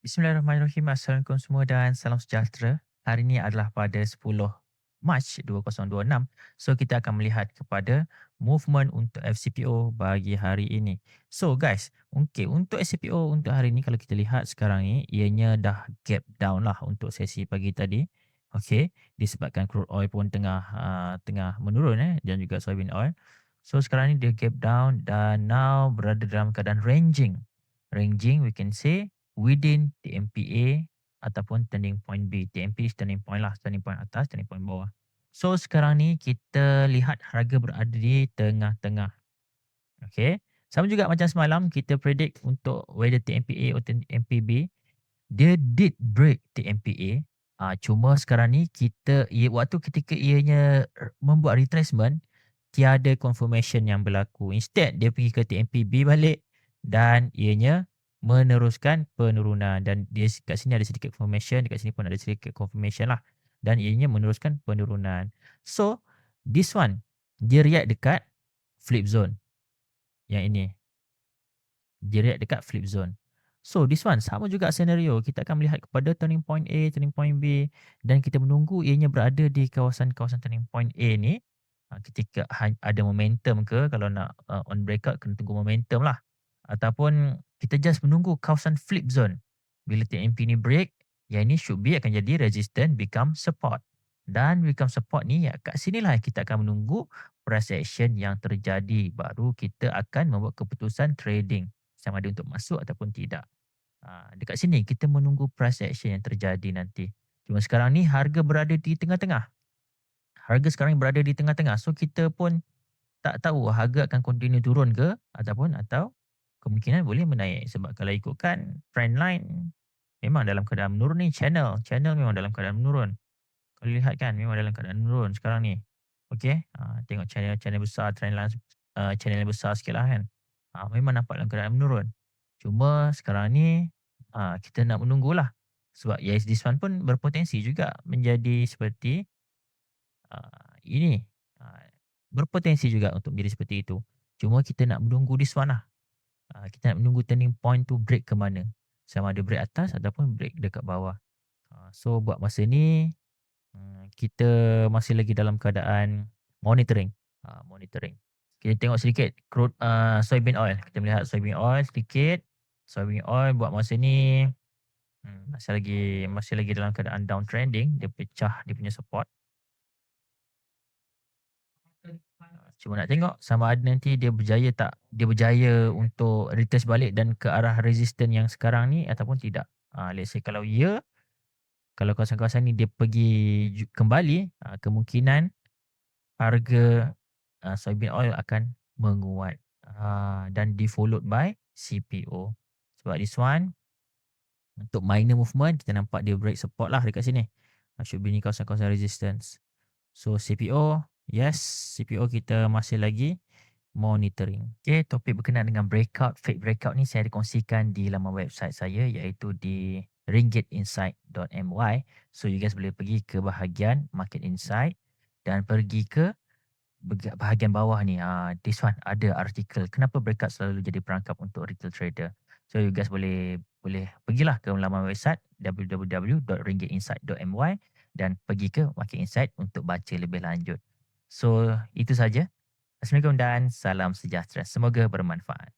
Bismillahirrahmanirrahim. Assalamualaikum semua dan salam sejahtera. Hari ini adalah pada 10 Mac 2026. So kita akan melihat kepada movement untuk FCPO bagi hari ini. So guys, okay, untuk FCPO untuk hari ini kalau kita lihat sekarang ni ianya dah gap down lah untuk sesi pagi tadi. Okay, disebabkan crude oil pun tengah menurun dan juga soybean oil. So sekarang ni dia gap down dan now berada dalam keadaan ranging. Ranging we can say within TMPA ataupun turning point B. TMP is turning point lah, turning point atas, turning point bawah. So sekarang ni kita lihat harga berada di tengah-tengah. Okay. Sama juga macam semalam kita predict untuk whether TMPA atau TMPB. Dia did break TMPA. Cuma sekarang ni waktu ketika ianya membuat retracement, tiada confirmation yang berlaku. Instead, dia pergi ke TMPB balik dan ianya meneruskan penurunan. Dan dia kat sini ada sedikit confirmation, dekat sini pun ada sedikit confirmation lah. Dan ianya meneruskan penurunan. So, this one, dia react dekat flip zone. Yang ini. Dia react dekat flip zone. So, this one sama juga senario. Kita akan melihat kepada turning point A, turning point B dan kita menunggu ianya berada di kawasan-kawasan turning point A ni. Ketika ada momentum ke, kalau nak on breakout kena tunggu momentum lah. Ataupun kita just menunggu kawasan flip zone. Bila TMP ni break, yang ini should be akan jadi resistance become support. Dan become support ni kat sinilah kita akan menunggu price action yang terjadi. Baru kita akan membuat keputusan trading. Sama ada untuk masuk ataupun tidak. Dekat sini kita menunggu price action yang terjadi nanti. Cuma sekarang ni harga berada di tengah-tengah. Harga sekarang ni berada di tengah-tengah. So kita pun tak tahu harga akan continue turun ke atau kemungkinan boleh menaik. Sebab kalau ikutkan trend line memang dalam keadaan menurun ni channel. Channel memang dalam keadaan menurun. Kalau lihat kan memang dalam keadaan menurun sekarang ni. Okey, tengok channel besar, trend line channel yang besar sikit lah kan. Memang nampak dalam keadaan menurun. Cuma sekarang ni kita nak menunggulah. Sebab yes, this one pun berpotensi juga menjadi seperti ini. Berpotensi juga untuk menjadi seperti itu. Cuma kita nak menunggu this one lah. Kita nak menunggu turning point tu break ke mana. Sama ada break atas ataupun break dekat bawah. So buat masa ni kita masih lagi dalam keadaan monitoring. Monitoring. Kita tengok sedikit crude soybean oil. Kita melihat soybean oil sedikit. Soybean oil buat masa ni masih lagi dalam keadaan downtrending. Dia pecah dia punya support. Cuma nak tengok sama ada nanti dia berjaya tak. Dia berjaya untuk retest balik dan ke arah resistance yang sekarang ni ataupun tidak. Let's say kalau ya, kalau kawasan-kawasan ni dia pergi kembali, kemungkinan harga soybean oil akan menguat dan di-followed by CPO. Sebab this one, untuk minor movement, kita nampak dia break support lah dekat sini. Should be ni kawasan-kawasan resistance. So CPO, yes, CPO kita masih lagi monitoring. Okay, topik berkenaan dengan breakout, fake breakout ni saya ada kongsikan di laman website saya iaitu di ringgitinsight.my. So you guys boleh pergi ke bahagian market insight dan pergi ke bahagian bawah ni. This one ada artikel kenapa breakout selalu jadi perangkap untuk retail trader. So you guys boleh pergilah ke laman website www.ringgitinsight.my dan pergi ke market insight untuk baca lebih lanjut. So itu saja. Assalamualaikum dan salam sejahtera. Semoga bermanfaat.